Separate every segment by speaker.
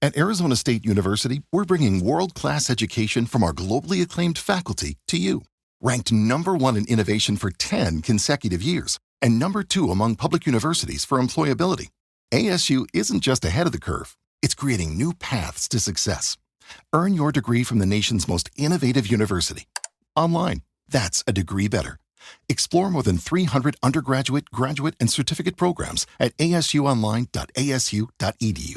Speaker 1: At Arizona State University, we're bringing world-class education from our globally acclaimed faculty to you. Ranked #1 in innovation for 10 consecutive years and #2 among public universities for employability, ASU isn't just ahead of the curve, it's creating new paths to success. Earn your degree from the nation's most innovative university. Online, that's a degree better. Explore more than 300 undergraduate, graduate, and certificate programs at asuonline.asu.edu.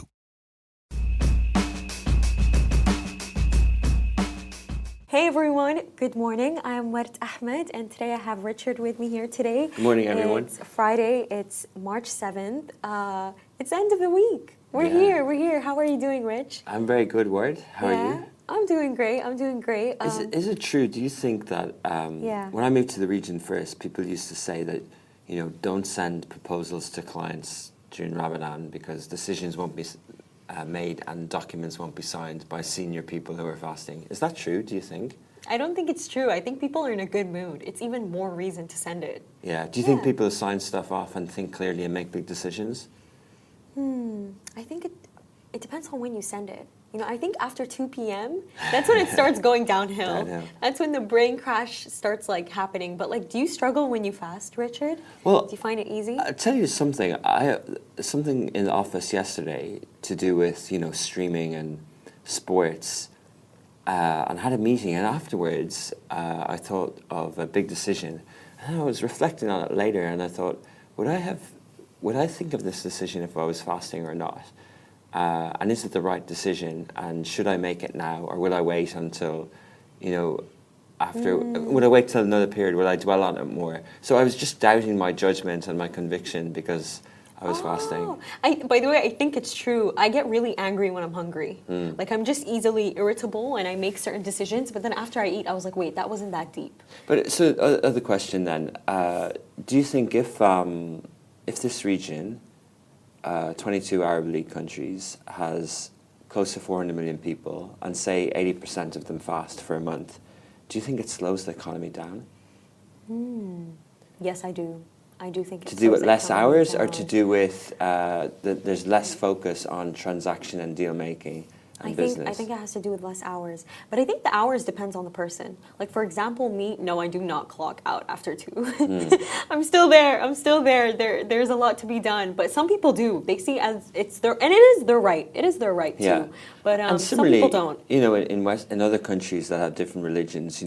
Speaker 2: Hey everyone, good morning. I'm Wart Ahmed and today I have Richard with me here today.
Speaker 3: Good morning everyone.
Speaker 2: It's Friday, it's March 7th. It's the end of the week. We're here. How are you doing, Rich?
Speaker 3: I'm very good, Ward. How are you?
Speaker 2: I'm doing great.
Speaker 3: Is it true, do you think that when I moved to the region first, people used to say that, don't send proposals to clients during Ramadan because decisions won't be made and documents won't be signed by senior people who are fasting. Is that true, do you think?
Speaker 2: I don't think it's true. I think people are in a good mood. It's even more reason to send it.
Speaker 3: Yeah. Do you think people sign stuff off and think clearly and make big decisions?
Speaker 2: I think it depends on when you send it. I think after 2 p.m., that's when it starts going downhill. That's when the brain crash starts happening. But do you struggle when you fast, Richard?
Speaker 3: Well,
Speaker 2: do you find it easy?
Speaker 3: I'll tell you something. Something in the office yesterday to do with, streaming and sports, and had a meeting. And afterwards, I thought of a big decision. And I was reflecting on it later, and I thought, would I think of this decision if I was fasting or not? And is it the right decision? And should I make it now, or will I wait until, after? Would I wait till another period? Will I dwell on it more? So I was just doubting my judgment and my conviction because I was fasting.
Speaker 2: By the way, I think it's true. I get really angry when I'm hungry. I'm just easily irritable, and I make certain decisions. But then after I eat, I was like, wait, that wasn't that deep.
Speaker 3: But so, other question then: do you think if this region, 22 Arab League countries, has close to 400 million people, and say 80% of them fast for a month, do you think it slows the economy down?
Speaker 2: Yes, I do. I do think
Speaker 3: to do with less hours, or to do with there's less focus on transaction and deal making and business?
Speaker 2: I think it has to do with less hours. But I think the hours depends on the person. For example, me, no, I do not clock out after 2. I'm still there. There's a lot to be done. But some people do. They see as it's their, and it is their right. It is their right too. But
Speaker 3: and
Speaker 2: some people don't.
Speaker 3: In other countries that have different religions,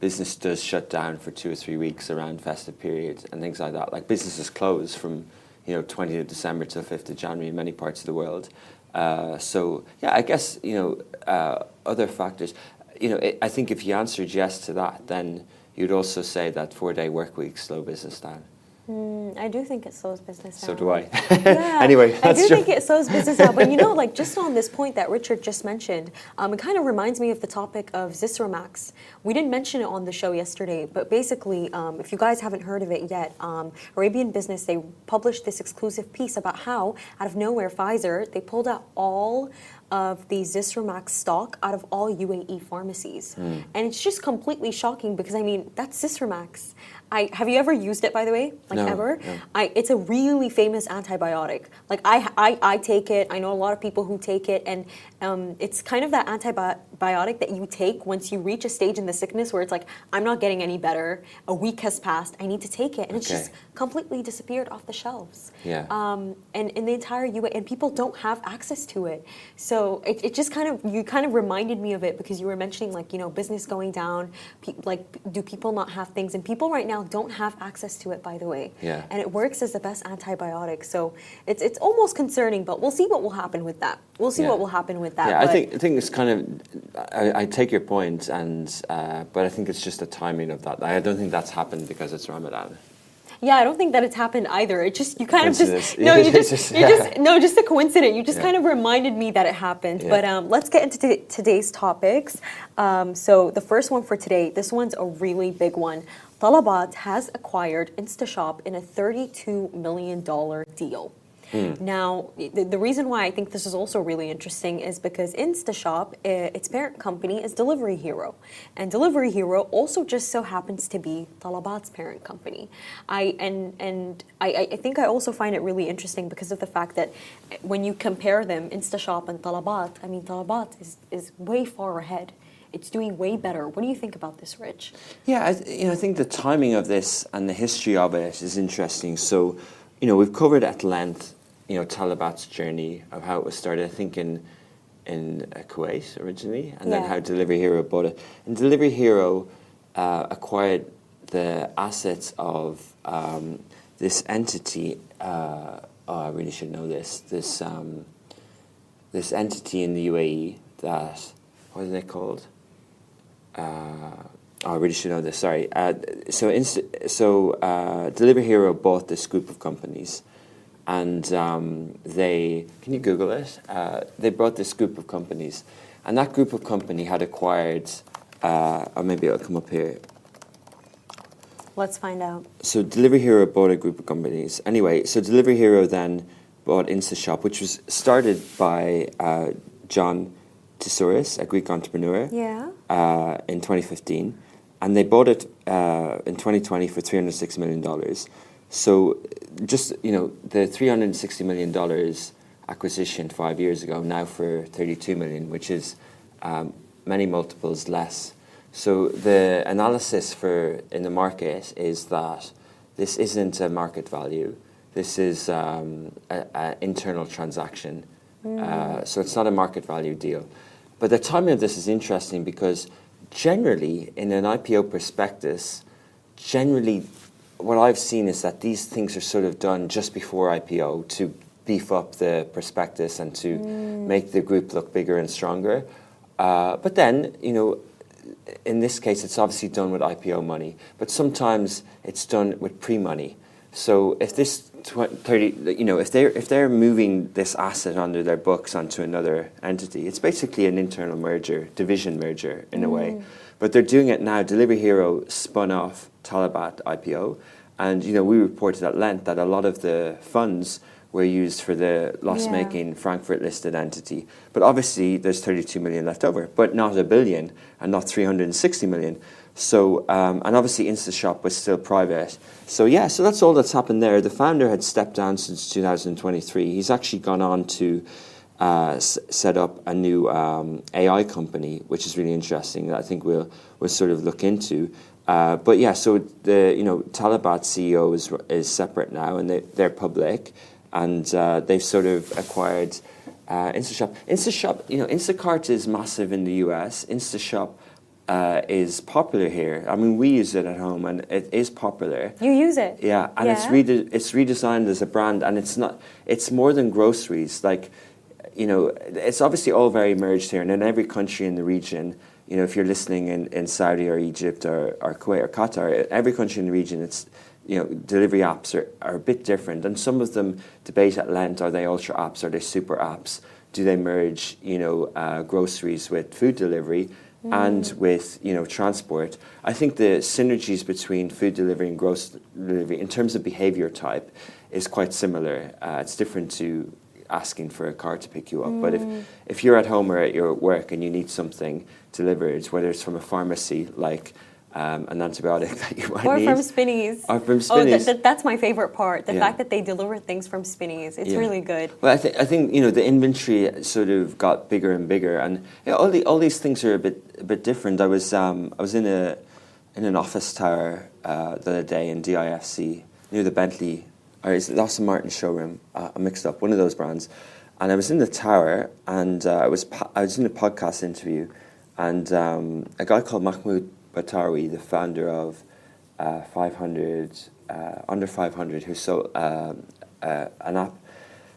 Speaker 3: business does shut down for 2 or 3 weeks around festive periods and things like that. Businesses close from 20th of December till 5th of January in many parts of the world. I guess other factors. I think if you answered yes to that, then you'd also say that 4-day work weeks slow business down.
Speaker 2: I do think it slows business down.
Speaker 3: So do I.
Speaker 2: Yeah,
Speaker 3: anyway, that's
Speaker 2: I do think it slows business down. But just on this point that Richard just mentioned, it kind of reminds me of the topic of Zisromax. We didn't mention it on the show yesterday, but basically, if you guys haven't heard of it yet, Arabian Business, they published this exclusive piece about how, out of nowhere, Pfizer, they pulled out all of the Zisromax stock out of all UAE pharmacies. And it's just completely shocking because, that's Zisromax. Have you ever used it, by the way?
Speaker 3: No,
Speaker 2: ever?
Speaker 3: No.
Speaker 2: It's a really famous antibiotic. I take it. I know a lot of people who take it, and it's kind of that antibiotic that you take once you reach a stage in the sickness where it's I'm not getting any better. A week has passed. I need to take it, and it's just completely disappeared off the shelves. And in the entire UAE, and people don't have access to it. So it just you kind of reminded me of it because you were mentioning business going down. Do people not have things? And people right now don't have access to it, by the way. And it works as the best antibiotic. So it's almost concerning, but we'll see what will happen with that.
Speaker 3: Yeah, I think it's kind of, I take your point, but I think it's just the timing of that. I don't think that's happened because it's Ramadan.
Speaker 2: Yeah, I don't think that it's happened either. It just, just a coincidence. You just kind of reminded me that it happened. But let's get into today's topics. So the first one for today, this one's a really big one. Talabat has acquired InstaShop in a $32 million deal. Now, the reason why I think this is also really interesting is because InstaShop, its parent company is Delivery Hero. And Delivery Hero also just so happens to be Talabat's parent company. I think I also find it really interesting because of the fact that when you compare them, InstaShop and Talabat, I mean, Talabat is way far ahead. It's doing way better. What do you think about this, Rich?
Speaker 3: Yeah, I think the timing of this and the history of it is interesting. So, we've covered at length, Talabat's journey of how it was started, I think in Kuwait originally, and then how Delivery Hero bought it. And Delivery Hero acquired the assets of this entity. I really should know this. This entity in the UAE that, what are they called? I really should know this. Sorry. Delivery Hero bought this group of companies, and they, can you Google it? They bought this group of companies, and that group of company had acquired, or maybe it'll come up here.
Speaker 2: Let's find out.
Speaker 3: So Delivery Hero bought a group of companies. Anyway, so Delivery Hero then bought InstaShop, which was started by John Tesouris, a Greek entrepreneur, in 2015, and they bought it in 2020 for $306 million. So just, the $360 million acquisition 5 years ago, now for $32 million, which is many multiples less. So the analysis in the market is that this isn't a market value. This is an internal transaction. So it's not a market value deal. But the timing of this is interesting because generally, in an IPO prospectus, what I've seen is that these things are sort of done just before IPO to beef up the prospectus and to make the group look bigger and stronger. But then, in this case, it's obviously done with IPO money, but sometimes it's done with pre-money. So if this 30, if they're moving this asset under their books onto another entity, it's basically an internal merger, division merger in a way. But they're doing it now. Delivery Hero spun off Talabat IPO, and we reported at length that a lot of the funds were used for the loss-making Frankfurt-listed entity. But obviously, there's 32 million left over, but not $1 billion and not 360 million. So, and obviously InstaShop was still private. So so that's all that's happened there. The founder had stepped down since 2023. He's actually gone on to set up a new AI company, which is really interesting, that I think we'll sort of look into. So the Talabat CEO is separate now, and they're public, and they've sort of acquired InstaShop. InstaShop, Instacart is massive in the US. InstaShop is popular here. I mean, we use it at home, and it is popular.
Speaker 2: You use it?
Speaker 3: Yeah, and it's redesigned as a brand, and it's more than groceries. Like, it's obviously all very merged here, and in every country in the region, if you're listening in Saudi or Egypt or Kuwait or Qatar, every country in the region, it's, delivery apps are a bit different, and some of them debate at length: are they ultra apps? Are they super apps? Do they merge, groceries with food delivery? And with transport? I think the synergies between food delivery and grocery delivery in terms of behavior type is quite similar. It's different to asking for a car to pick you up. But if you're at home or at your work and you need something delivered, whether it's from a pharmacy, like an antibiotic that you might need.
Speaker 2: Or from Spinneys.
Speaker 3: Or from Spinneys.
Speaker 2: That's my favorite part. The fact that they deliver things from Spinneys. It's really good.
Speaker 3: Well, I think the inventory sort of got bigger and bigger, and all these things are a bit different. I was in an office tower the other day in DIFC near the Bentley, or is it Aston Martin showroom? I mixed up one of those brands, and I was in the tower, and I was in a podcast interview, and a guy called Mahmoud Batawi, the founder of 500 Under 500, who sold an app,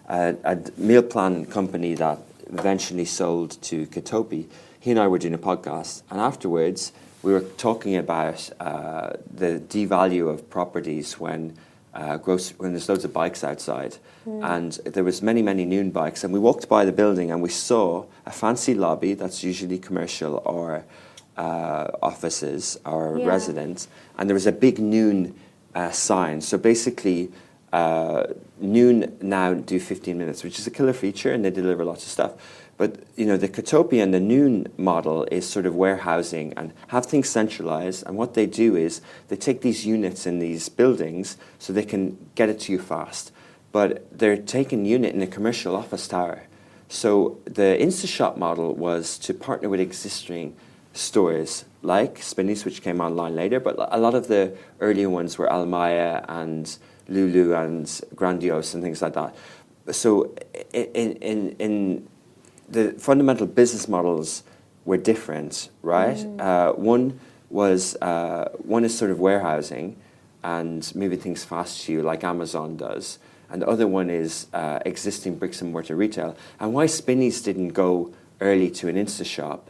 Speaker 3: a meal plan company that eventually sold to Katopi. He and I were doing a podcast, and afterwards we were talking about the devalue of properties when there's loads of bikes outside, and there was many noon bikes, and we walked by the building and we saw a fancy lobby that's usually commercial or offices or residents, and there was a big noon sign. So basically, Noon now do 15 minutes, which is a killer feature, and they deliver lots of stuff. But the Kotopia and the Noon model is sort of warehousing and have things centralized. And what they do is they take these units in these buildings so they can get it to you fast. But they're taking unit in a commercial office tower. So the InstaShop model was to partner with existing stores like Spinneys, which came online later, but a lot of the earlier ones were Almaya and Lulu and Grandiose and things like that. So in the fundamental business models were different, right? One is sort of warehousing and moving things fast to you like Amazon does. And the other one is existing bricks and mortar retail. And why Spinneys didn't go early to an InstaShop,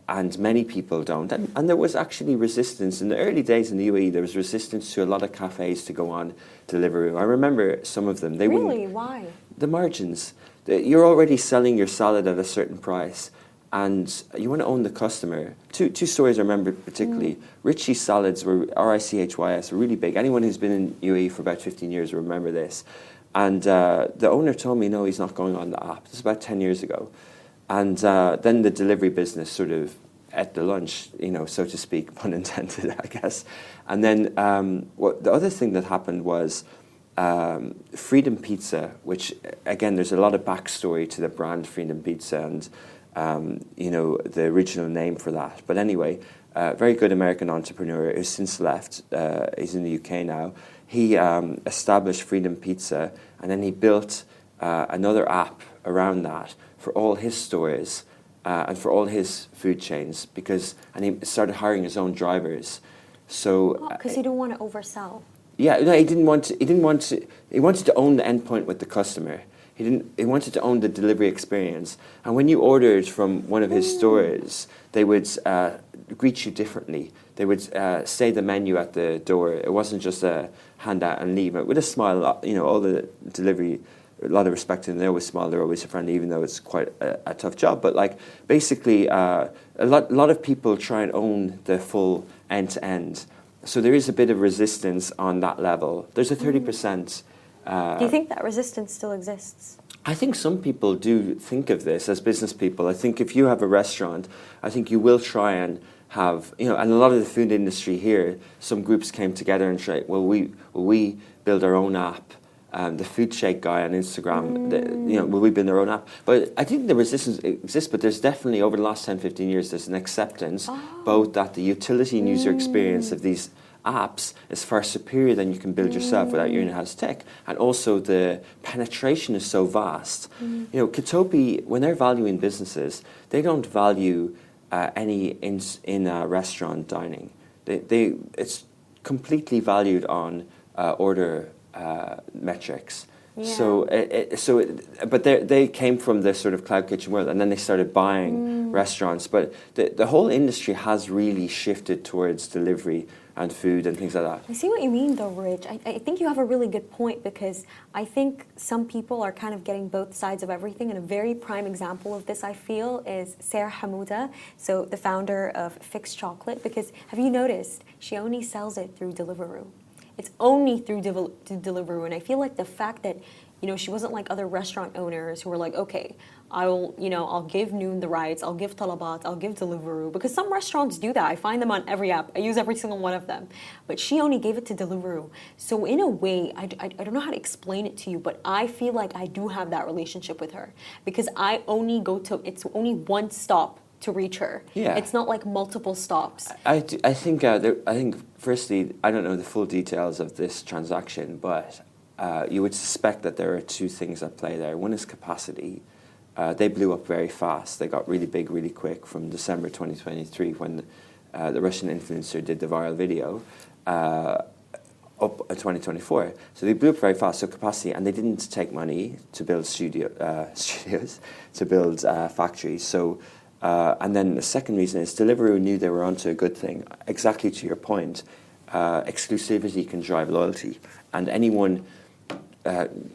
Speaker 3: and many people don't. And there was actually resistance. In the early days in the UAE, there was resistance to a lot of cafes to go on Deliveroo. I remember some of them.
Speaker 2: Really? Why?
Speaker 3: The margins. You're already selling your salad at a certain price, and you want to own the customer. Two stories I remember particularly. Richie's salads were, Richys, were really big. Anyone who's been in UAE for about 15 years will remember this. And the owner told me, no, he's not going on the app. This was about 10 years ago. And then the delivery business sort of ate the lunch, so to speak, pun intended, I guess. And then the other thing that happened was Freedom Pizza, which, again, there's a lot of backstory to the brand Freedom Pizza and, the original name for that. But anyway, very good American entrepreneur who's since left. He's in the UK now. He established Freedom Pizza, and then he built another app around that for all his stores and for all his food chains, and he started hiring his own drivers. So
Speaker 2: because he didn't want to oversell.
Speaker 3: Yeah, no, he wanted to own the endpoint with the customer. He wanted to own the delivery experience. And when you ordered from one of his stores, they would greet you differently. They would say the menu at the door. It wasn't just a hand out and leave. With a smile, all the delivery, a lot of respect to them. They always smile. They're always friendly, even though it's quite a tough job. But basically, a lot of people try and own the full end to end. So there is a bit of resistance on that level. There's a 30%.
Speaker 2: Do you think that resistance still exists?
Speaker 3: I think some people do think of this as business people. I think if you have a restaurant, I think you will try and have, and a lot of the food industry here, some groups came together and said, well, we build our own app. The Food Shake guy on Instagram, will we build our own app? But I think the resistance exists, but there's definitely, over the last 10, 15 years, there's an acceptance, both that the utility and user experience of these apps is far superior than you can build yourself without your in-house tech. And also the penetration is so vast. Katopi, when they're valuing businesses, they don't value any in-restaurant dining. It's completely valued on order metrics. Yeah. But they came from the sort of cloud kitchen world, and then they started buying restaurants. But the whole industry has really shifted towards delivery and food and things like that.
Speaker 2: I see what you mean, though, Rich. I think you have a really good point, because I think some people are kind of getting both sides of everything. And a very prime example of this, I feel, is Sarah Hamouda, so the founder of Fix Chocolate. Because have you noticed, she only sells it through Deliveroo. It's only through Deliveroo. And I feel like the fact that, she wasn't like other restaurant owners who were like, okay, I'll give Noon the rights, I'll give Talabat, I'll give Deliveroo. Because some restaurants do that. I find them on every app. I use every single one of them. But she only gave it to Deliveroo. So in a way, I don't know how to explain it to you, but I feel like I do have that relationship with her. Because it's only one stop to reach her.
Speaker 3: Yeah.
Speaker 2: It's not like multiple stops.
Speaker 3: I think firstly, I don't know the full details of this transaction, but you would suspect that there are two things at play there. One is capacity. They blew up very fast. They got really big really quick from December 2023 when the Russian influencer did the viral video up in 2024. So they blew up very fast, so capacity, and they didn't take money to build studios, to build factories. So, and then the second reason is Deliveroo knew they were onto a good thing. Exactly to your point, exclusivity can drive loyalty. And anyone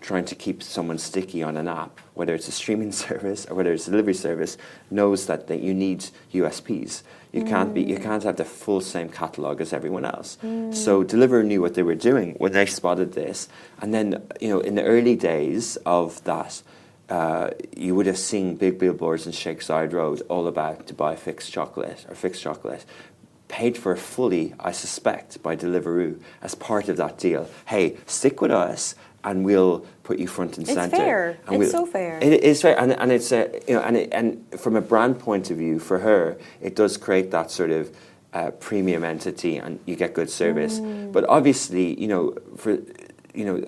Speaker 3: trying to keep someone sticky on an app, whether it's a streaming service or whether it's a delivery service, knows that you need USPs. You can't have the full same catalog as everyone else. So Deliveroo knew what they were doing when they spotted this. And then, in the early days of that, you would have seen big billboards in Sheikh Zayed Road all about to buy fixed chocolate, paid for fully, I suspect, by Deliveroo as part of that deal. Hey, stick with us, and we'll put you front and center.
Speaker 2: It's fair. It's so fair.
Speaker 3: It is fair, and it's and from a brand point of view, for her, it does create that sort of premium entity, and you get good service. But obviously,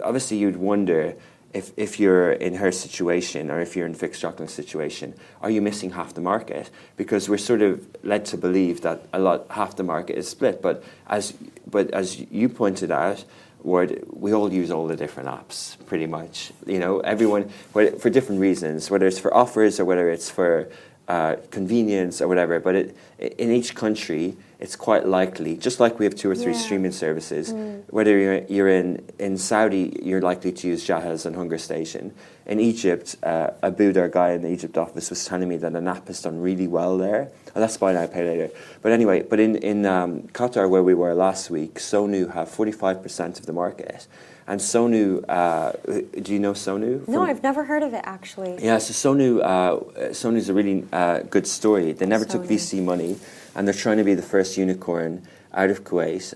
Speaker 3: obviously you'd wonder if you're in her situation, or if you're in Fixed Chocolate's situation, are you missing half the market? Because we're sort of led to believe that half the market is split. But as you pointed out, Ward, we all use all the different apps, pretty much. Everyone, for different reasons, whether it's for offers or whether it's for convenience or whatever. But in each country, it's quite likely, just like we have 2 or 3 streaming services, whether you're in Saudi, you're likely to use Jahez and Hunger Station. In Egypt, Abud, our guy in the Egypt office, was telling me that an app has done really well there. Oh, that's buy now, pay later. But anyway, in Qatar, where we were last week, Sonu have 45% of the market. And Sonu, do you know Sonu?
Speaker 2: No, I've never heard of it, actually.
Speaker 3: Yeah, so Sonu's a really good story. They never took VC money, and they're trying to be the first unicorn out of Kuwait.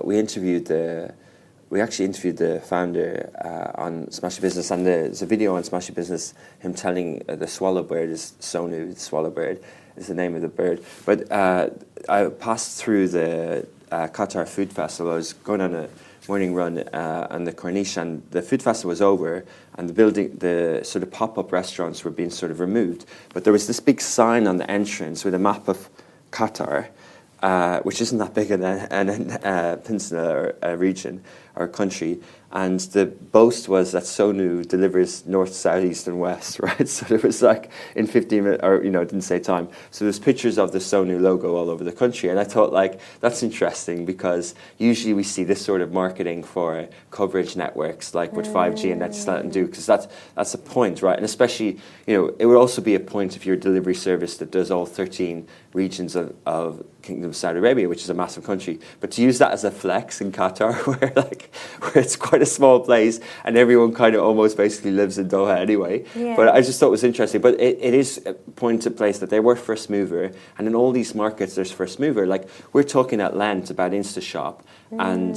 Speaker 3: We actually interviewed the founder on Smashy Business, and there's a video on Smashy Business, him telling the swallow bird is Sonu, the swallow bird is the name of the bird. But I passed through the Qatar Food Festival. I was going on a morning run on the Corniche, and the food festival was over, and the sort of pop-up restaurants were being sort of removed. But there was this big sign on the entrance with a map of Qatar, which isn't that big a peninsula or a region or a country. And the boast was that Sonu delivers north, south, east, and west, right? So it was like in 15 minutes, or, it didn't say time. So there's pictures of the Sonu logo all over the country. And I thought, that's interesting, because usually we see this sort of marketing for coverage networks, like with 5G, and let's let them do, because that's a point, right? And especially, it would also be a point if you're a delivery service that does all 13 regions of Kingdom of Saudi Arabia, which is a massive country. But to use that as a flex in Qatar, where it's quite a small place and everyone kind of almost basically lives in Doha anyway. Yeah. But I just thought it was interesting. But it is a point to place that they were first mover, and in all these markets there's first mover. Like, we're talking at length about InstaShop and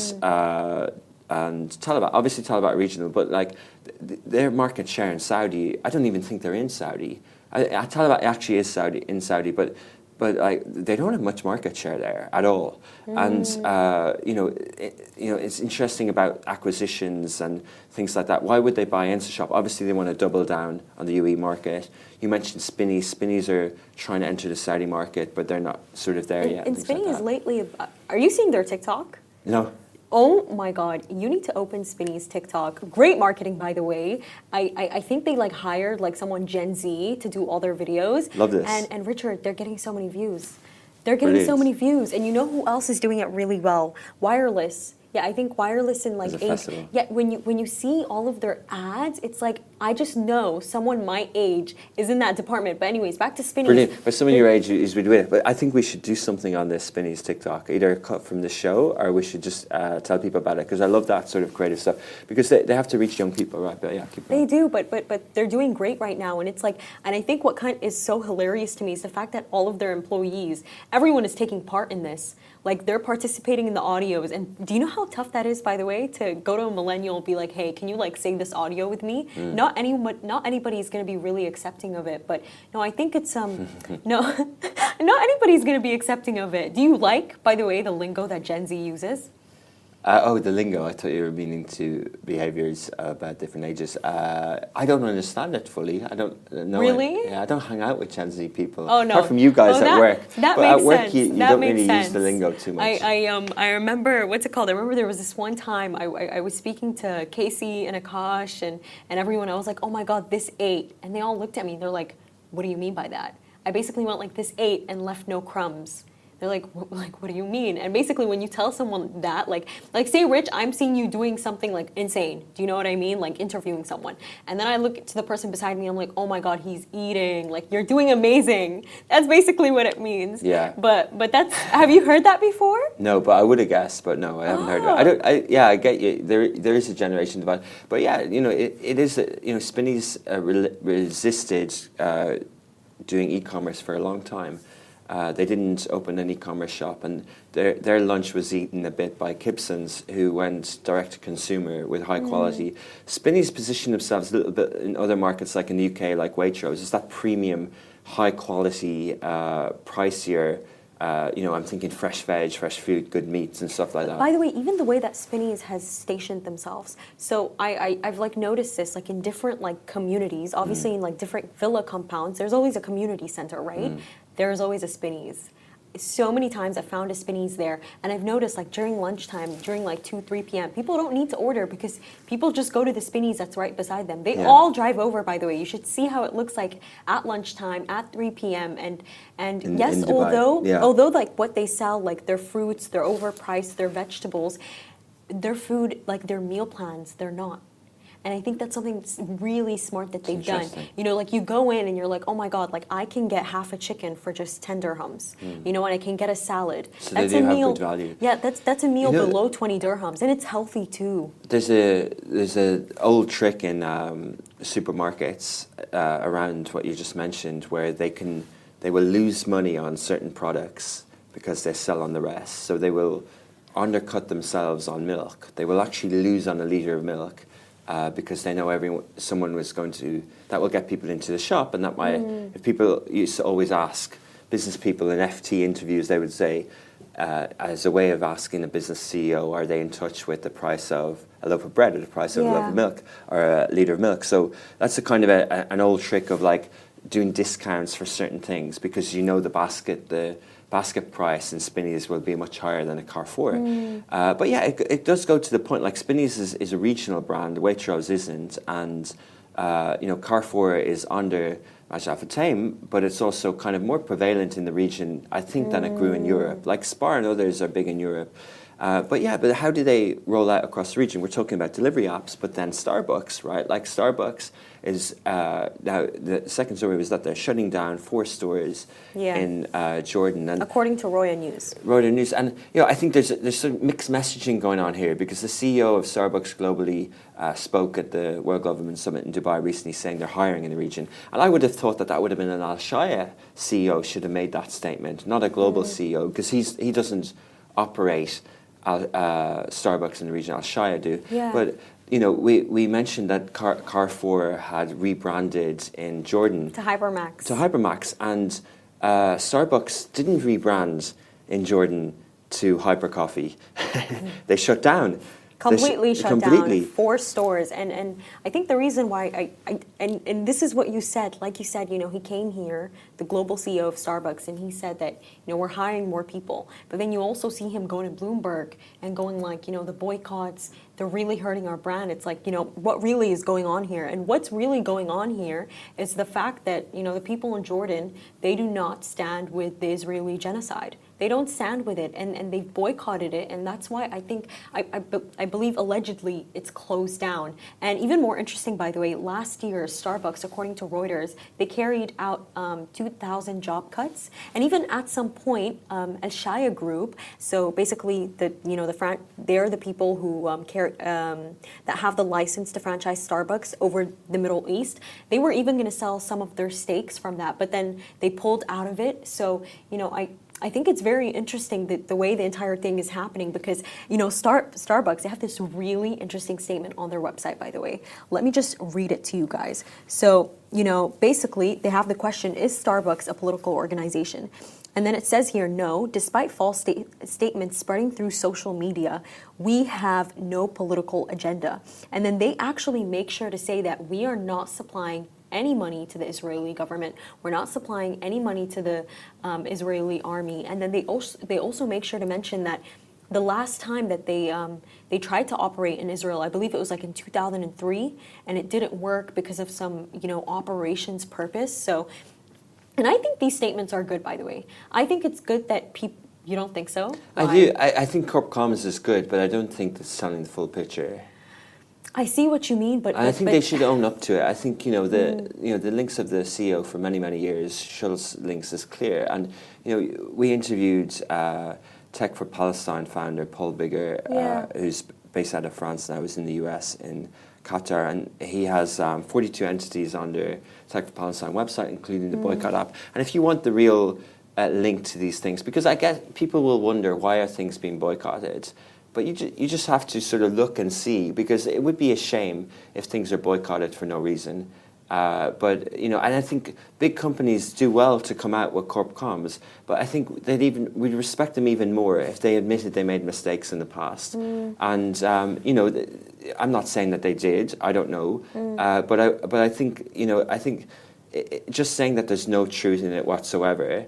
Speaker 3: Talabat. Obviously Talabat are regional, but their market share in Saudi, I don't even think they're in Saudi. Talabat actually is in Saudi, but they don't have much market share there at all. And it's interesting about acquisitions and things like that. Why would they buy InstaShop? Obviously, they want to double down on the UAE market. You mentioned Spinneys. Spinneys are trying to enter the Saudi market, but they're not sort of there yet.
Speaker 2: And Spinneys lately, are you seeing their TikTok?
Speaker 3: No.
Speaker 2: Oh my God, you need to open Spinneys TikTok. Great marketing, by the way. I think they hired someone Gen Z to do all their videos.
Speaker 3: Love this.
Speaker 2: And Richard, they're getting so many views. So many views. And you know who else is doing it really well? Wireless. Yeah, I think Wireless in age. Yeah, when you see all of their ads, it's I just know someone my age is in that department. But anyways, back to Spinneys.
Speaker 3: Brilliant. But someone your age is with it. But I think we should do something on this Spinneys TikTok, either cut from the show, or we should just tell people about it, because I love that sort of creative stuff, because they have to reach young people, right? But yeah, keep going.
Speaker 2: They do, but they're doing great right now, and it's and I think what is so hilarious to me is the fact that all of their employees, everyone is taking part in this. They're participating in the audios. And do you know how tough that is, by the way, to go to a millennial and be like, hey, can you say this audio with me? Not anybody is going to be really accepting of it. But no, I think it's no, not anybody's going to be accepting of it. Do you by the way, the lingo that Gen Z uses?
Speaker 3: The lingo. I thought you were meaning to behaviours about different ages. I don't understand it fully. I don't know.
Speaker 2: Really?
Speaker 3: Yeah, I don't hang out with Gen Z people.
Speaker 2: Oh, no.
Speaker 3: Apart from you guys at work.
Speaker 2: That
Speaker 3: but
Speaker 2: makes
Speaker 3: at work,
Speaker 2: sense.
Speaker 3: you don't really use the lingo too much.
Speaker 2: I remember, what's it called? I remember there was this one time I was speaking to Casey and Akash and everyone. I was like, oh my God, this ate. And they all looked at me. They're like, what do you mean by that? I basically went this ate and left no crumbs. They're like, what do you mean? And basically, when you tell someone that, like say, Rich, I'm seeing you doing something like insane. Do you know what I mean? Like interviewing someone, and then I look to the person beside me. I'm like, oh my God, he's eating. Like you're doing amazing. That's basically what it means.
Speaker 3: Yeah.
Speaker 2: But that's. Have you heard that before?
Speaker 3: No, but I would have guessed, but no, I haven't heard of it. I get you. There is a generation divide, but yeah, it is. Spinneys resisted doing e-commerce for a long time. They didn't open an e-commerce shop, and their lunch was eaten a bit by Kipsons, who went direct to consumer with high quality. Spinneys positioned themselves a little bit in other markets, like in the UK, like Waitrose. It's that premium, high quality, pricier. I'm thinking fresh veg, fresh fruit, good meats, and stuff like that.
Speaker 2: By the way, even the way that Spinneys has stationed themselves. So I've like noticed this like in different like communities. Obviously, in like different villa compounds, there's always a community center, right? There's always a Spinneys. So many times I found a Spinneys there, and I've noticed like during lunchtime, during like 3 p.m., people don't need to order because people just go to the Spinneys that's right beside them. They all drive over, by the way. You should see how it looks like at lunchtime, at 3 p.m. And yes,
Speaker 3: in Dubai,
Speaker 2: although like what they sell, like their fruits, they're overpriced, their vegetables, their food, like their meal plans, they're not. And I think that's something really smart that they've done. Like you go in and you're like, oh my God, like I can get half a chicken for just 10 dirhams. And I can get a salad.
Speaker 3: So that's they do have good value.
Speaker 2: Yeah, that's a meal below 20 dirhams, and it's healthy too.
Speaker 3: There's a old trick in supermarkets around what you just mentioned, where they will lose money on certain products because they sell on the rest. So they will undercut themselves on milk. They will actually lose on a litre of milk. Because they know someone was going to, that will get people into the shop, and that might, if people used to always ask business people in FT interviews, they would say, as a way of asking a business CEO, are they in touch with the price of a loaf of bread or the price of a loaf of milk or a litre of milk? So that's a kind of an old trick of like doing discounts for certain things, because the basket price in Spinneys will be much higher than a Carrefour. But yeah, it does go to the point, like Spinneys is a regional brand, Waitrose isn't, and Carrefour is under Raj Al Futtaim, but it's also kind of more prevalent in the region, I think, than it grew in Europe. Like Spar and others are big in Europe. But how do they roll out across the region? We're talking about delivery apps, but then Starbucks, right? Like Starbucks is, now the second story was that they're shutting down 4 stores in Jordan. And
Speaker 2: according to Roya News.
Speaker 3: And I think there's some mixed messaging going on here, because the CEO of Starbucks globally spoke at the World Government Summit in Dubai recently, saying they're hiring in the region. And I would have thought that would have been an Al Shaya CEO should have made that statement, not a global CEO, because he doesn't operate Starbucks in the region. Al Shaya do. But we mentioned that Carrefour had rebranded in Jordan
Speaker 2: to Hypermax.
Speaker 3: And Starbucks didn't rebrand in Jordan to Hyper Coffee. They shut down.
Speaker 2: Completely shut down 4 stores, and I think the reason why and this is what you said, like you said, he came here, the global CEO of Starbucks, and he said that we're hiring more people, but then you also see him going to Bloomberg and going like, the boycotts, they're really hurting our brand. It's like, what really is going on here? And what's really going on here is the fact that the people in Jordan, they do not stand with the Israeli genocide. They don't stand with it, and they've boycotted it, and that's why I think, I believe allegedly it's closed down. And even more interesting, by the way, last year, Starbucks, according to Reuters, they carried out 2,000 job cuts, and even at some point, Al Shaya Group, so basically they're the people who that have the license to franchise Starbucks over the Middle East. They were even going to sell some of their stakes from that, but then they pulled out of it. So, I think it's very interesting that the way the entire thing is happening, because Starbucks, they have this really interesting statement on their website, by the way. Let me just read it to you guys. So basically they have the question, is Starbucks a political organization? And then it says here, no, despite false statements spreading through social media, we have no political agenda. And then they actually make sure to say that we are not supplying any money to the Israeli government. We're not supplying any money to the Israeli army. And then they also make sure to mention that the last time that they tried to operate in Israel, I believe it was like in 2003, and it didn't work because of some operations purpose. So, and I think these statements are good, by the way. I think it's good that You don't think so?
Speaker 3: I
Speaker 2: Why?
Speaker 3: do. I think corp comms is good, but I don't think it's telling the full picture.
Speaker 2: I see what you mean,
Speaker 3: And I think they should own up to it. I think the links of the CEO for many years, Schultz's links is clear. And we interviewed Tech for Palestine founder Paul Bigger, who's based out of France now, is in the US in Qatar, and he has 42 entities on the Tech for Palestine website, including the Boycott app. And if you want the real link to these things, because I guess people will wonder, why are things being boycotted? But you just have to sort of look and see, because it would be a shame if things are boycotted for no reason. But and I think big companies do well to come out with corp comms, but I think we'd respect them even more if they admitted they made mistakes in the past. And I'm not saying that they did. I don't know. But I think just saying that there's no truth in it whatsoever.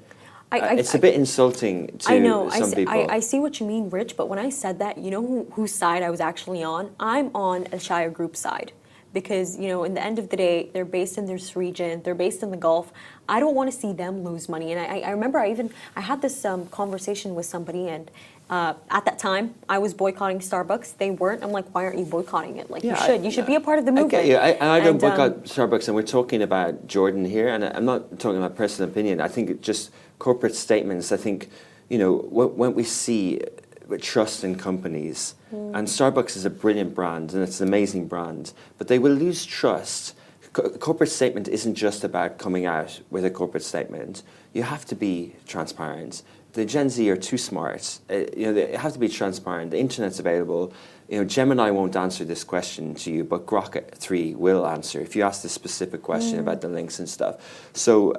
Speaker 3: It's a bit insulting to some people.
Speaker 2: I see what you mean, Rich, but when I said that, you know whose side I was actually on? I'm on Al Shaya Group's side. Because, in the end of the day, they're based in this region, they're based in the Gulf. I don't want to see them lose money. And I remember I had this conversation with somebody, and at that time, I was boycotting Starbucks. They weren't. I'm like, why aren't you boycotting it? Like, you should be a part of the movement.
Speaker 3: I don't boycott Starbucks, and we're talking about Jordan here, and I'm not talking about personal opinion. I think just corporate statements. I think, when we see trust in companies, and Starbucks is a brilliant brand, and it's an amazing brand, but they will lose trust. Corporate statement isn't just about coming out with a corporate statement. You have to be transparent. The Gen Z are too smart. They have to be transparent. The internet's available. Gemini won't answer this question to you, but Grok 3 will answer if you ask the specific question about the links and stuff. So,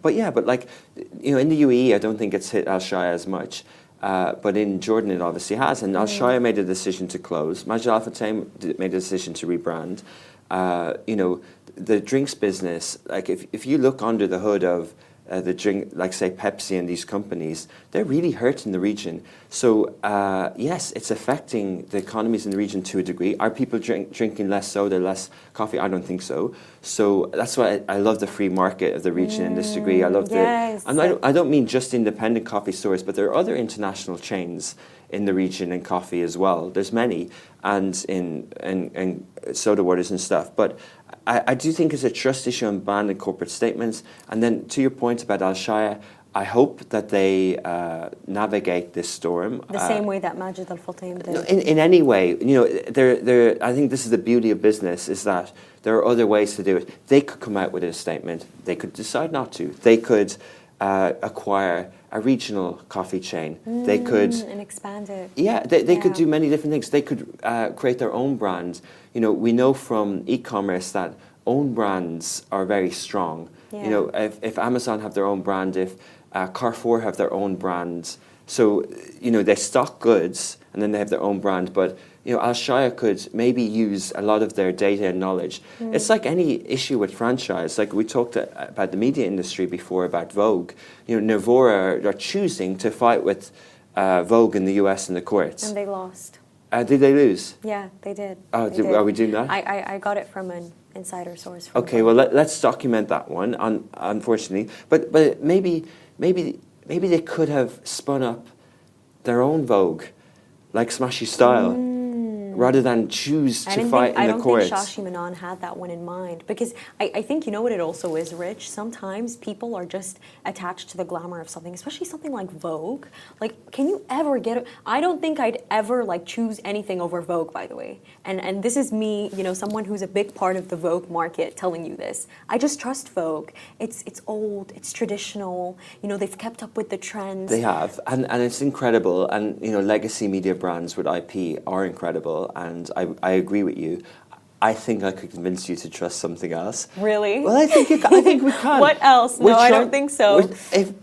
Speaker 3: but in the UAE, I don't think it's hit Al Shaya as much. But in Jordan, it obviously has. And Al Shaya made a decision to close. Majid Al Futtaim made a decision to rebrand. The drinks business, like if you look under the hood of the drink, like say Pepsi and these companies, they're really hurting the region. So yes, it's affecting the economies in the region to a degree. Are people drinking less soda, less coffee? I don't think so. So that's why I love the free market of the region in this degree. I love I don't mean just independent coffee stores, but there are other international chains in the region in coffee as well. There's many, and in soda waters and stuff. But I do think it's a trust issue on brand and corporate statements. And then to your point about Al Shaya, I hope that they navigate this storm
Speaker 2: the same way that Majid Al Futtaim did.
Speaker 3: In any way, I think this is the beauty of business, is that there are other ways to do it. They could come out with a statement. They could decide not to. They could acquire a regional coffee chain. They could
Speaker 2: and expand it.
Speaker 3: Yeah, they could do many different things. They could create their own brand. We know from e-commerce that own brands are very strong.
Speaker 2: Yeah.
Speaker 3: If Amazon have their own brand, if Carrefour have their own brand, so they stock goods and then they have their own brand. But Al Shaya could maybe use a lot of their data and knowledge. It's like any issue with franchise. Like we talked about the media industry before, about Vogue. Nervora are choosing to fight with Vogue in the US in the courts.
Speaker 2: And they lost.
Speaker 3: Did they lose?
Speaker 2: Yeah, they did.
Speaker 3: Oh,
Speaker 2: they did.
Speaker 3: Are we doing that?
Speaker 2: I got it from an insider source.
Speaker 3: Okay, well let's document that one. Unfortunately, but maybe they could have spun up their own Vogue, like Smashy Style. Rather than choose to fight in the courts.
Speaker 2: I don't think Shashi Manan had that one in mind. Because I think, what it also is, Rich? Sometimes people are just attached to the glamour of something, especially something like Vogue. Like, can you ever get it? I don't think I'd ever, choose anything over Vogue, by the way. And this is me, someone who's a big part of the Vogue market telling you this. I just trust Vogue. It's old, it's traditional. They've kept up with the trends.
Speaker 3: They have. And it's incredible. And, legacy media brands with IP are incredible. And I agree with you. I think I could convince you to trust something else.
Speaker 2: Really?
Speaker 3: Well, I think we can.
Speaker 2: What else? No, I don't think so.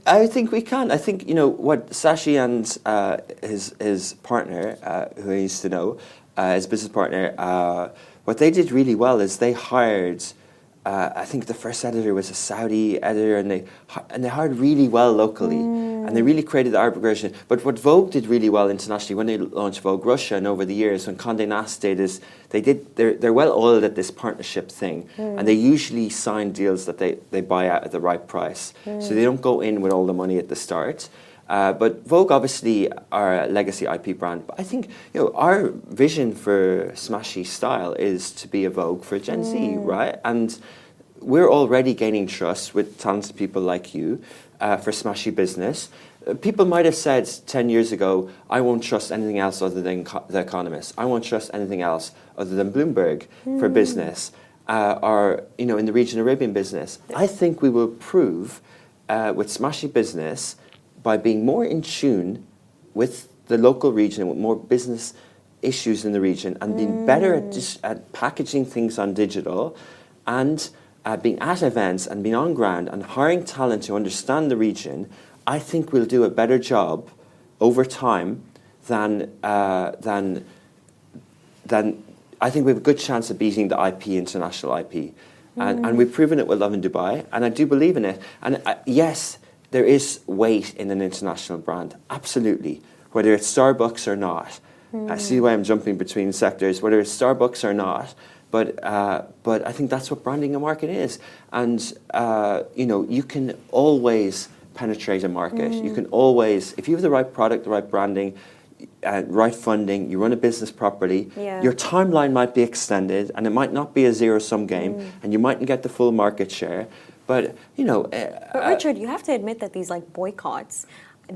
Speaker 3: I think we can. I think what Sashi and his partner, who I used to know, his business partner, what they did really well is they hired. I think the first editor was a Saudi editor, and they hired really well locally, and they really created the arbitration. But what Vogue did really well internationally, when they launched Vogue Russia, and over the years, when Condé Nast did, is they're well oiled at this partnership thing, and they usually sign deals that they buy out at the right price, so they don't go in with all the money at the start. But Vogue obviously are a legacy IP brand. But I think our vision for Smashy Style is to be a Vogue for Gen Z, right? And we're already gaining trust with talented people like you for Smashy Business. People might have said 10 years ago, I won't trust anything else other than The Economist. I won't trust anything else other than Bloomberg for business, or in the region Arabian business. I think we will prove with Smashy Business, by being more in tune with the local region, with more business issues in the region, and being better at packaging things on digital, and being at events and being on ground and hiring talent to understand the region, I think we'll do a better job over time than I think we have a good chance of beating the IP, international IP. And we've proven it with Love in Dubai, and I do believe in it. And yes, there is weight in an international brand, absolutely, whether it's Starbucks or not. I see why I'm jumping between sectors, whether it's Starbucks or not. But I think that's what branding a market is. And you can always penetrate a market. You can always, if you have the right product, the right branding, right funding, you run a business properly, your timeline might be extended, and it might not be a zero-sum game, and you mightn't get the full market share. But
Speaker 2: But Richard, you have to admit that these boycotts,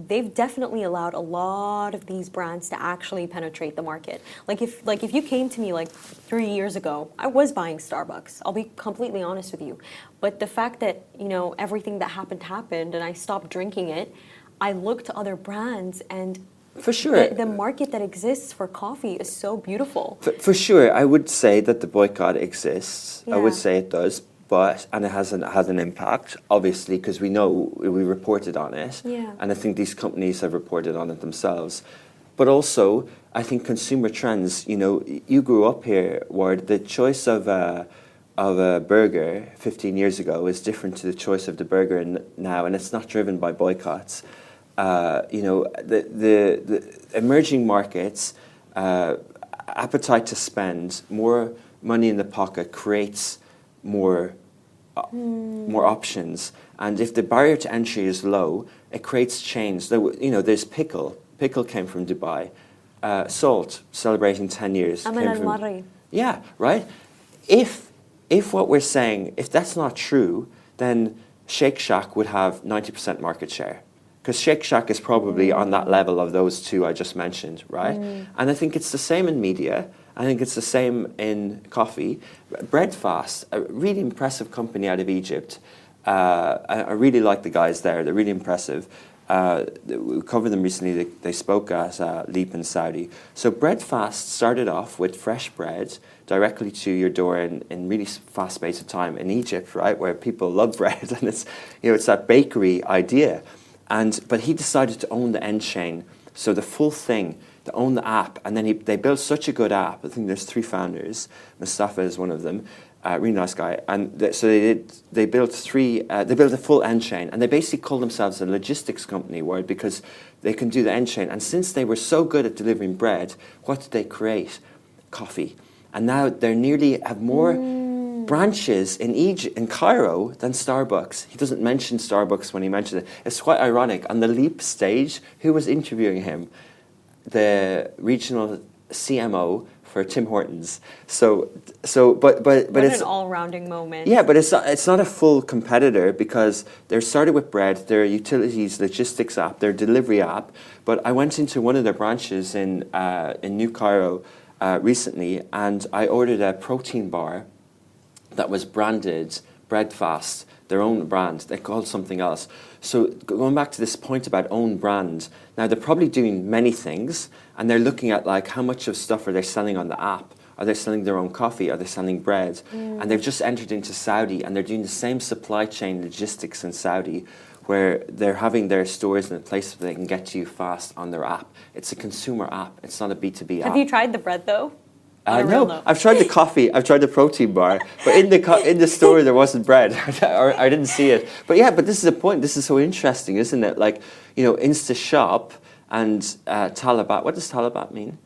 Speaker 2: they've definitely allowed a lot of these brands to actually penetrate the market. If you came to me 3 years ago, I was buying Starbucks. I'll be completely honest with you. But the fact that everything that happened, and I stopped drinking it, I looked to other brands, and
Speaker 3: for sure,
Speaker 2: the market that exists for coffee is so beautiful.
Speaker 3: For sure, I would say that the boycott exists.
Speaker 2: Yeah.
Speaker 3: I would say it does. And it has an impact, obviously, because we know we reported on it.
Speaker 2: Yeah.
Speaker 3: And I think these companies have reported on it themselves. But also, I think consumer trends, you grew up here, Ward, the choice of a burger 15 years ago is different to the choice of the burger now, and it's not driven by boycotts. The emerging markets, appetite to spend, more money in the pocket creates more options, and if the barrier to entry is low, it creates change. There's pickle. Pickle came from Dubai. Salt, celebrating 10 years.
Speaker 2: Amal al-Marri.
Speaker 3: Yeah, right. If what we're saying, if that's not true, then Shake Shack would have 90% market share, because Shake Shack is probably on that level of those two I just mentioned, right? And I think it's the same in media. I think it's the same in coffee. Breadfast, a really impressive company out of Egypt. I really like the guys there. They're really impressive. We covered them recently. They spoke at Leap in Saudi. So Breadfast started off with fresh bread directly to your door in really fast space of time in Egypt, right, where people love bread, and it's that bakery idea. But he decided to own the end chain, so the full thing, to own the app, and then they built such a good app. I think there's 3 founders. Mustafa is one of them, really nice guy. And so they built a full end chain, and they basically call themselves a logistics company, because they can do the end chain. And since they were so good at delivering bread, what did they create? Coffee. And now they nearly have more branches in Egypt, in Cairo, than Starbucks. He doesn't mention Starbucks when he mentions it. It's quite ironic. On the Leap stage, who was interviewing him? The regional CMO for Tim Hortons. But it's
Speaker 2: an all-rounding moment.
Speaker 3: Yeah, but it's not a full competitor, because they're started with bread, their utilities logistics app, their delivery app. But I went into one of their branches in New Cairo recently, and I ordered a protein bar that was branded Breadfast, their own brand. They called something else. So going back to this point about own brand, now they're probably doing many things, and they're looking at how much of stuff are they selling on the app? Are they selling their own coffee? Are they selling bread? And they've just entered into Saudi, and they're doing the same supply chain logistics in Saudi, where they're having their stores in a place where they can get to you fast on their app. It's a consumer app. It's not a B2B app.
Speaker 2: Have you tried the bread though?
Speaker 3: No, I've tried the coffee, I've tried the protein bar, but in the store there wasn't bread, or I didn't see it. But this is the point. This is so interesting, isn't it? InstaShop and Talabat. What does Talabat mean?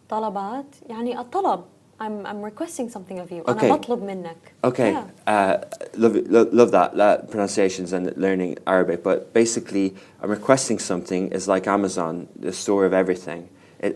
Speaker 2: طلبات يعني الطلب. I'm requesting something of you.
Speaker 3: Okay.
Speaker 2: أنا بطلب منك.
Speaker 3: Okay,
Speaker 2: Yeah.
Speaker 3: love that pronunciations and learning Arabic. But basically, I'm requesting something is like Amazon, the store of everything.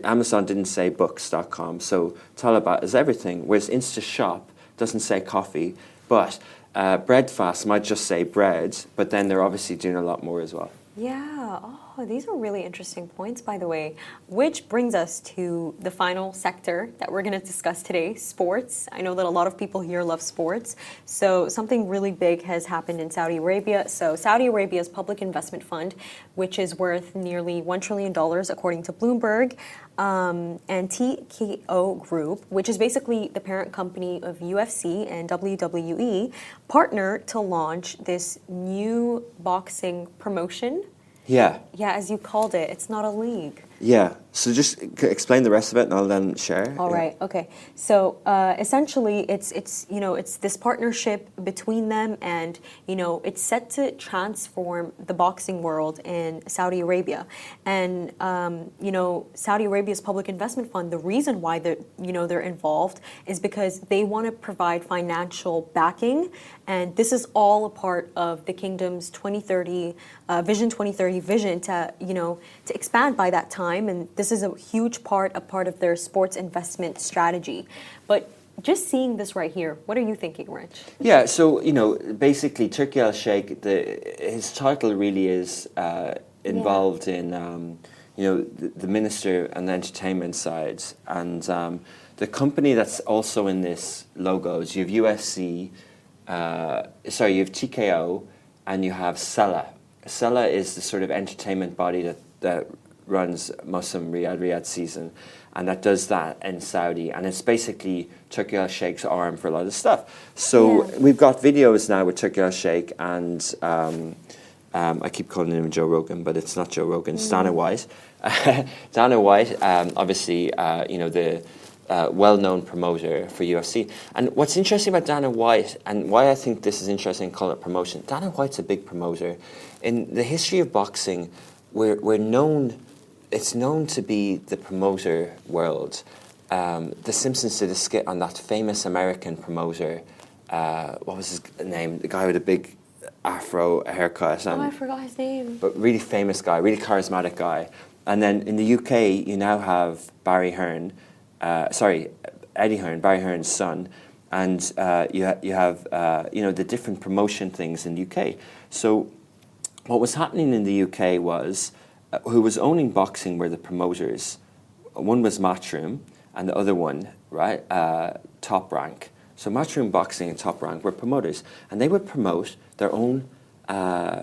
Speaker 3: Amazon didn't say books.com, so Talabat is everything. Whereas InstaShop doesn't say coffee, but Breadfast might just say bread. But then they're obviously doing a lot more as well.
Speaker 2: Yeah. Oh, these are really interesting points, by the way. Which brings us to the final sector that we're going to discuss today, sports. I know that a lot of people here love sports. So something really big has happened in Saudi Arabia. So Saudi Arabia's public investment fund, which is worth nearly $1 trillion according to Bloomberg, and TKO Group, which is basically the parent company of UFC and WWE, partner to launch this new boxing promotion.
Speaker 3: Yeah.
Speaker 2: Yeah, as you called it, it's not a league.
Speaker 3: Yeah. So just explain the rest of it, and I'll then share.
Speaker 2: All right. Okay. So essentially, it's this partnership between them, and it's set to transform the boxing world in Saudi Arabia. And Saudi Arabia's public investment fund. The reason why they're involved is because they want to provide financial backing, and this is all a part of the kingdom's 2030 vision to expand by that time. And this is a huge part of their sports investment strategy. But just seeing this right here, what are you thinking, Rich?
Speaker 3: Yeah, so, basically Turki al-Sheikh, his title really is involved in, the minister and the entertainment side. And the company that's also in this logo is you have UFC, you have TKO, and you have Sela. Sela is the sort of entertainment body that runs Muslim Riyadh season, and that does that in Saudi, and it's basically Turki al-Sheikh's arm for a lot of stuff. So we've got videos now with Turki al-Sheikh, and I keep calling him Joe Rogan, but it's not Joe Rogan, it's Dana White. Dana White, obviously, the well-known promoter for UFC. And what's interesting about Dana White, and why I think this is interesting, call it promotion, Dana White's a big promoter. In the history of boxing, we're known. It's known to be the promoter world. The Simpsons did a skit on that famous American promoter. What was his name? The guy with a big afro haircut.
Speaker 2: I forgot his name.
Speaker 3: But really famous guy, really charismatic guy. And then in the UK, you now have Eddie Hearn, Barry Hearn's son, and you have the different promotion things in the UK. So what was happening in the UK was, who was owning boxing were the promoters. One was Matchroom, and the other one, right, Top Rank. So Matchroom Boxing and Top Rank were promoters, and they would promote their own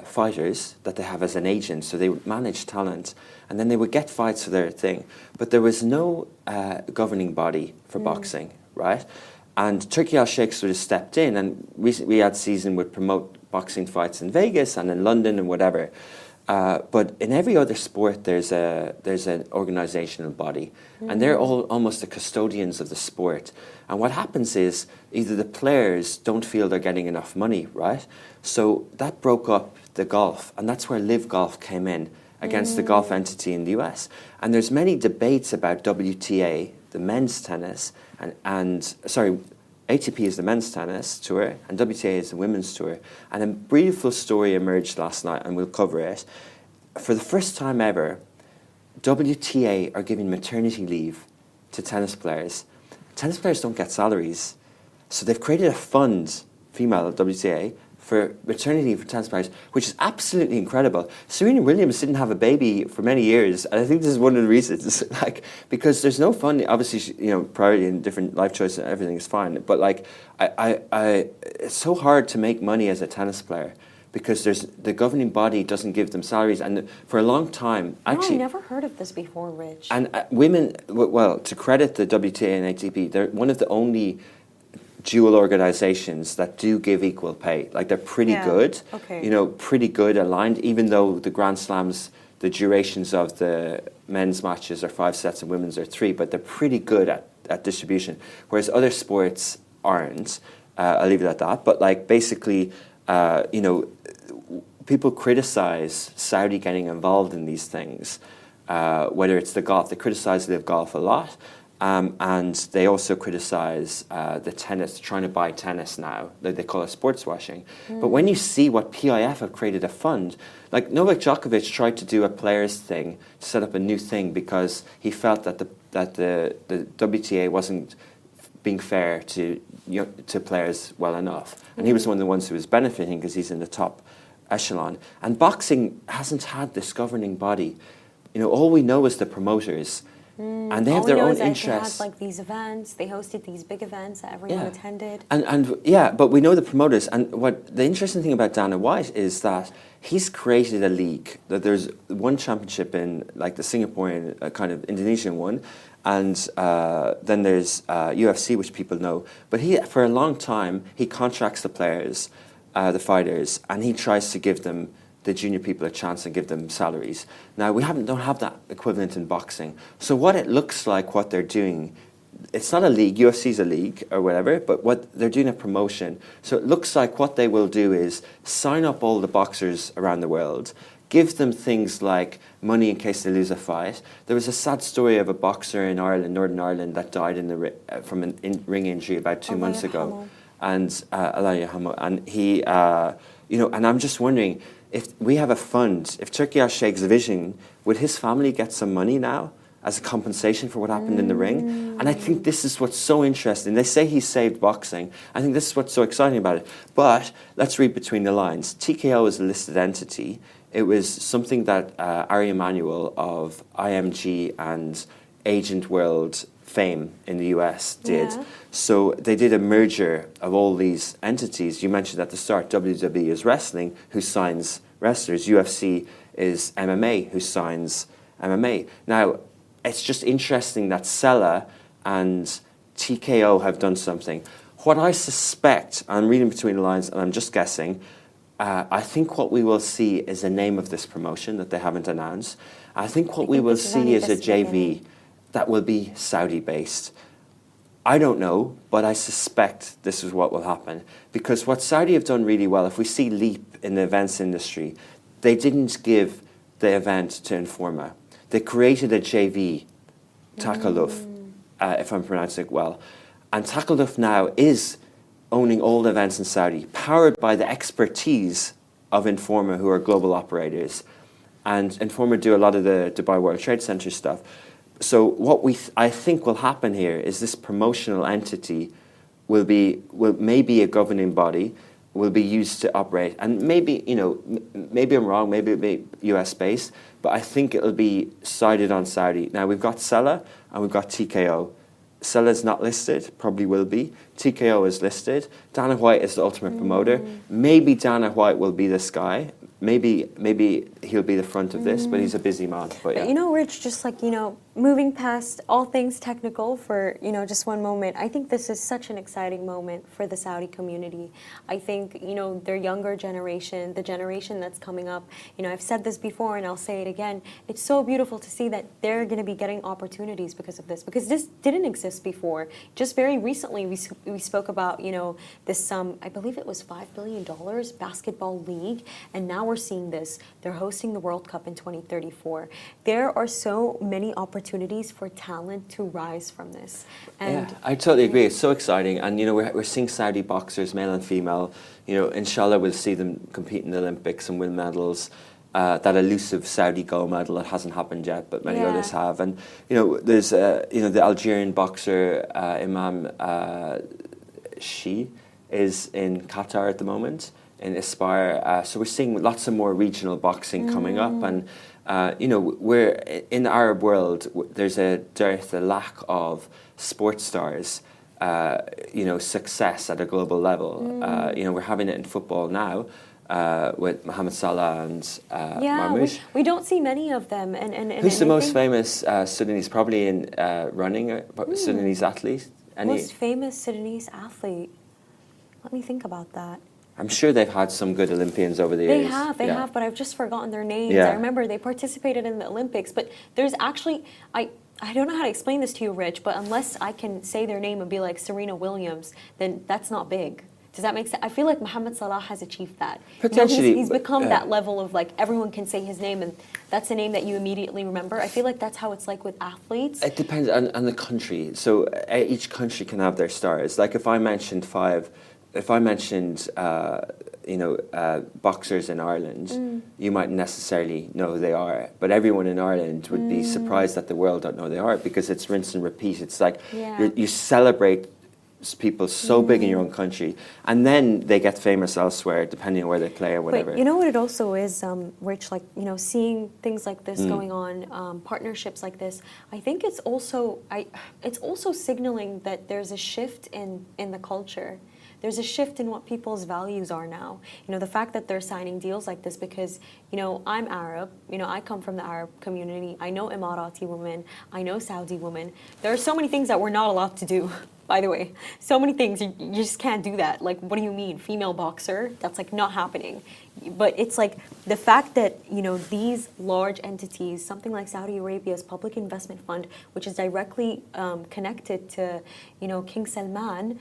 Speaker 3: fighters that they have as an agent. So they would manage talent, and then they would get fights for their thing. But there was no governing body for boxing, right? And Turki al-Sheikh sort of stepped in, and Riyadh season would promote boxing fights in Vegas and in London and whatever. But in every other sport, there's an organizational body, and they're all almost the custodians of the sport. And what happens is either the players don't feel they're getting enough money, right? So that broke up the golf, and that's where Live Golf came in against the golf entity in the US. And there's many debates about WTA, the men's tennis, and ATP is the men's tennis tour, and WTA is the women's tour. And a beautiful story emerged last night, and we'll cover it. For the first time ever, WTA are giving maternity leave to tennis players. Tennis players don't get salaries. So they've created a fund, female WTA, for maternity leave for tennis players, which is absolutely incredible. Serena Williams didn't have a baby for many years, and I think this is one of the reasons, because there's no fun. Obviously, priority and different life choices, everything is fine. But it's so hard to make money as a tennis player because the governing body doesn't give them salaries, and for a long time, actually,
Speaker 2: I never heard of this before, Rich.
Speaker 3: And women, well, to credit the WTA and ATP, they're one of the only dual organizations that do give equal pay. Like, they're pretty good, pretty good aligned, even though the Grand Slams, the durations of the men's matches are 5 sets and women's are 3, but they're pretty good at distribution, whereas other sports aren't. I'll leave it at that. But basically, people criticize Saudi getting involved in these things, whether it's the golf. They criticize Live Golf a lot. And they also criticize the tennis, trying to buy tennis now. They call it sports washing. But when you see what PIF have created a fund, like Novak Djokovic tried to do a players thing, to set up a new thing because he felt that the WTA wasn't being fair to players well enough. And he was one of the ones who was benefiting because he's in the top echelon. And boxing hasn't had this governing body. All we know is the promoters. And they have their own interests.
Speaker 2: They had like these events, they hosted these big events that everyone attended.
Speaker 3: But we know the promoters. And what the interesting thing about Dana White is that he's created a league. That there's one championship in like the Singaporean kind of Indonesian one, and then there's UFC, which people know. But for a long time, he contracts the players, the fighters, and he tries to give them, the junior people, a chance and give them salaries. Now, we don't have that equivalent in boxing. So what it looks like, what they're doing, it's not a league, UFC's a league or whatever, but what they're doing a promotion. So it looks like what they will do is sign up all the boxers around the world, give them things like money in case they lose a fight. There was a sad story of a boxer in Ireland, Northern Ireland, that died from a ring injury about 2 months ago. And he, and I'm just wondering, if we have a fund, if Turkey Al-Sheikh's vision, would his family get some money now as a compensation for what happened in the ring? And I think this is what's so interesting. They say he saved boxing. I think this is what's so exciting about it. But let's read between the lines. TKO is a listed entity. It was something that Ari Emanuel of IMG and Agent World fame in the US did. Yeah. So they did a merger of all these entities. You mentioned at the start, WWE is wrestling, who signs wrestlers. UFC is MMA, who signs MMA. Now, it's just interesting that Sella and TKO have done something. What I suspect, I'm reading between the lines and I'm just guessing, I think what we will see is the name of this promotion that they haven't announced. I think what we will see is a JV that will be Saudi-based. I don't know, but I suspect this is what will happen. Because what Saudi have done really well, if we see leap in the events industry, they didn't give the event to Informa. They created a JV, Takaluf, if I'm pronouncing it well. And Takaluf now is owning all the events in Saudi, powered by the expertise of Informa, who are global operators. And Informa do a lot of the Dubai World Trade Center stuff. So what I think will happen here is this promotional entity will maybe a governing body, will be used to operate. And maybe, maybe I'm wrong, maybe it'll be US based, but I think it'll be sided on Saudi. Now we've got Sella and we've got TKO. Sella's not listed, probably will be. TKO is listed. Dana White is the ultimate promoter. Maybe Dana White will be this guy. Maybe he'll be the front of this, but he's a busy man. But yeah.
Speaker 2: Rich, just like, moving past all things technical for, just one moment, I think this is such an exciting moment for the Saudi community. I think, their younger generation, the generation that's coming up, I've said this before and I'll say it again, it's so beautiful to see that they're going to be getting opportunities because of this, because this didn't exist before. Just very recently, we spoke about, this, I believe it was $5 billion basketball league, and now we're seeing this. They're hosting the World Cup in 2034. There are so many opportunities for talent to rise from this. And
Speaker 3: I totally agree. It's so exciting. And, we're seeing Saudi boxers, male and female. Inshallah, we'll see them compete in the Olympics and win medals. That elusive Saudi gold medal that hasn't happened yet, but many others have. And, there's, the Algerian boxer, Imam Shi, is in Qatar at the moment, in Aspire. So we're seeing lots of more regional boxing coming up. And, we're in the Arab world, there's a lack of sports stars, success at a global level. We're having it in football now. With Mohamed Salah and Marmoush.
Speaker 2: We don't see many of them. And
Speaker 3: who's the most famous Sudanese? Probably in running, Sudanese athlete?
Speaker 2: Most famous Sudanese athlete? Let me think about that.
Speaker 3: I'm sure they've had some good Olympians over the years.
Speaker 2: They have, but I've just forgotten their names.
Speaker 3: Yeah.
Speaker 2: I remember they participated in the Olympics, but there's actually, I don't know how to explain this to you, Rich, but unless I can say their name and be like Serena Williams, then that's not big Does that make sense? I feel like Mohamed Salah has achieved that.
Speaker 3: Potentially,
Speaker 2: he's become that level of like everyone can say his name and that's a name that you immediately remember. I feel like that's how it's like with athletes.
Speaker 3: It depends on the country. So each country can have their stars. Like if I mentioned boxers in Ireland, you might necessarily know who they are. But everyone in Ireland would be surprised that the world don't know who they are because it's rinse and repeat. It's like you celebrate people so big in your own country, and then they get famous elsewhere, depending on where they play or whatever.
Speaker 2: But you know what it also is, Rich, like, seeing things like this going on, partnerships like this, I think it's also signaling that there's a shift in the culture. There's a shift in what people's values are now. The fact that they're signing deals like this because, I'm Arab, I come from the Arab community. I know Emirati women, I know Saudi women. There are so many things that we're not allowed to do, by the way. So many things, you just can't do that. Like, what do you mean? Female boxer? That's like not happening. But it's like the fact that, these large entities, something like Saudi Arabia's Public Investment Fund, which is directly connected to, King Salman,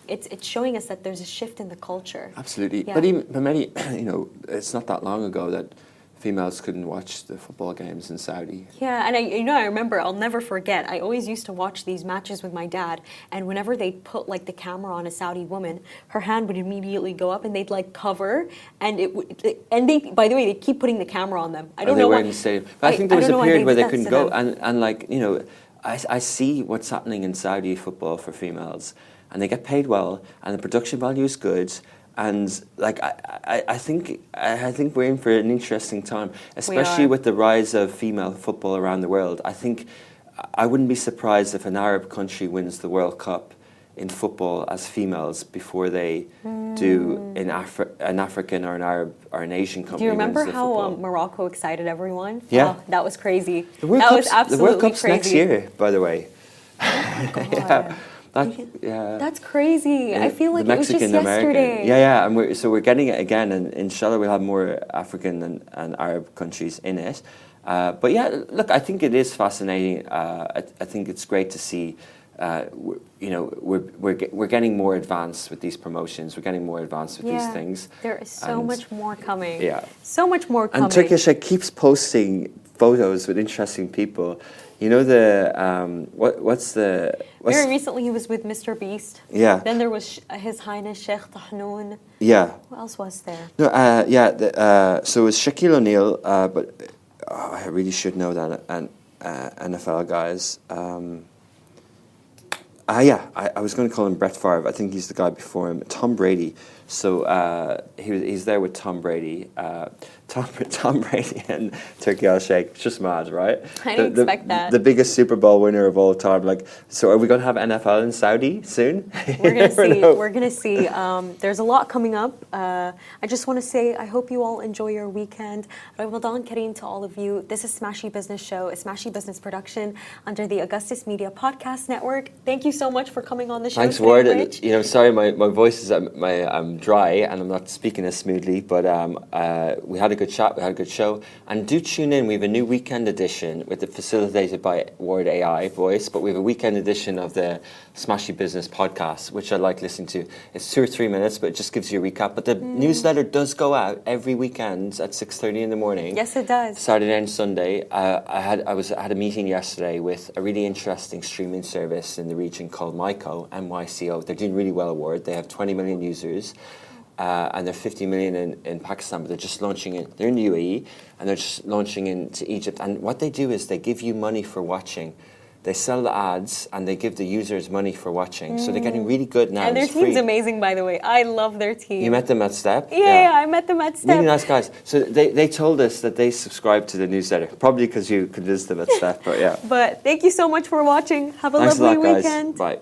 Speaker 2: it's showing us that there's a shift in the culture.
Speaker 3: Absolutely.
Speaker 2: Yeah.
Speaker 3: But many, it's not that long ago that females couldn't watch the football games in Saudi.
Speaker 2: Yeah, and I remember, I'll never forget, I always used to watch these matches with my dad, and whenever they put like the camera on a Saudi woman, her hand would immediately go up and they'd like cover, and they, by the way, they keep putting the camera on them. I don't know why.
Speaker 3: In the stadium. But I think there was a
Speaker 2: why
Speaker 3: period where
Speaker 2: did
Speaker 3: they
Speaker 2: that
Speaker 3: couldn't
Speaker 2: to
Speaker 3: go,
Speaker 2: them.
Speaker 3: and like, I see what's happening in Saudi football for females, and they get paid well, and the production value is good. And like I think we're in for an interesting time, especially with the rise of female football around the world. I think I wouldn't be surprised if an Arab country wins the World Cup in football as females before they do an African or an Arab or an Asian country.
Speaker 2: Do you remember
Speaker 3: wins the
Speaker 2: how
Speaker 3: football.
Speaker 2: Morocco excited everyone?
Speaker 3: Yeah.
Speaker 2: Oh, that was crazy.
Speaker 3: The World
Speaker 2: That
Speaker 3: Cup's,
Speaker 2: was absolutely
Speaker 3: the World Cup's
Speaker 2: crazy.
Speaker 3: next year, by the way.
Speaker 2: Oh my God.
Speaker 3: Yeah.
Speaker 2: That's crazy. I feel like
Speaker 3: The
Speaker 2: it was just
Speaker 3: Mexican American.
Speaker 2: yesterday.
Speaker 3: Yeah, and we're getting it again, and inshallah we'll have more African and Arab countries in it. But yeah, look, I think it is fascinating. I think it's great to see. We're getting more advanced with these promotions. We're getting more advanced with these things.
Speaker 2: There is so much more coming.
Speaker 3: Yeah.
Speaker 2: So much more coming.
Speaker 3: And Turkish keeps posting photos with interesting people.
Speaker 2: Very recently he was with Mr. Beast.
Speaker 3: Yeah.
Speaker 2: Then there was His Highness Sheikh Tahnoon.
Speaker 3: Yeah.
Speaker 2: Who else was there?
Speaker 3: No, so it was Shaquille O'Neal, but I really should know that, and NFL guys. I was going to call him Brett Favre. I think he's the guy before him. Tom Brady. So he's there with Tom Brady. Tom Brady and Turkey Al-Sheikh. It's just mad, right?
Speaker 2: I didn't expect that.
Speaker 3: The biggest Super Bowl winner of all time. Like, so are we going to have NFL in Saudi soon?
Speaker 2: We're gonna see. We're gonna see. There's a lot coming up. I just want to say I hope you all enjoy your weekend. Ramadan Kareem to all of you. This is Smashy Business Show, a Smashy Business production under the Augustus Media Podcast Network. Thank you so much for coming on the show.
Speaker 3: Thanks,
Speaker 2: Ward.
Speaker 3: Ward. Sorry, my voice is I'm dry and I'm not speaking as smoothly, but we had a good chat. We had a good show, and do tune in. We have a new weekend edition with it facilitated by Ward AI voice, but we have a weekend edition of the Smashy Business Podcast, which I like listening to. It's 2 or 3 minutes, but it just gives you a recap. But the newsletter does go out every weekend at 6:30 in the morning.
Speaker 2: Yes, it does.
Speaker 3: Saturday and Sunday. I had a meeting yesterday with a really interesting streaming service in the region called MyCo. They're doing really well. Award. They have 20 million users. And they're 50 million in Pakistan, but they're just launching it. They're in the UAE, and they're just launching into Egypt. And what they do is they give you money for watching. They sell the ads, and they give the users money for watching. So they're getting really good now.
Speaker 2: And their
Speaker 3: it's
Speaker 2: team's
Speaker 3: free.
Speaker 2: amazing, by the way. I love their team.
Speaker 3: You met them at Step?
Speaker 2: Yeah, I met them at Step.
Speaker 3: Really nice guys. So they told us that they subscribe to the newsletter, probably because you convinced them at Step, but yeah.
Speaker 2: But thank you so much for watching. Have a
Speaker 3: Thanks
Speaker 2: lovely
Speaker 3: a lot, guys.
Speaker 2: weekend.
Speaker 3: Bye.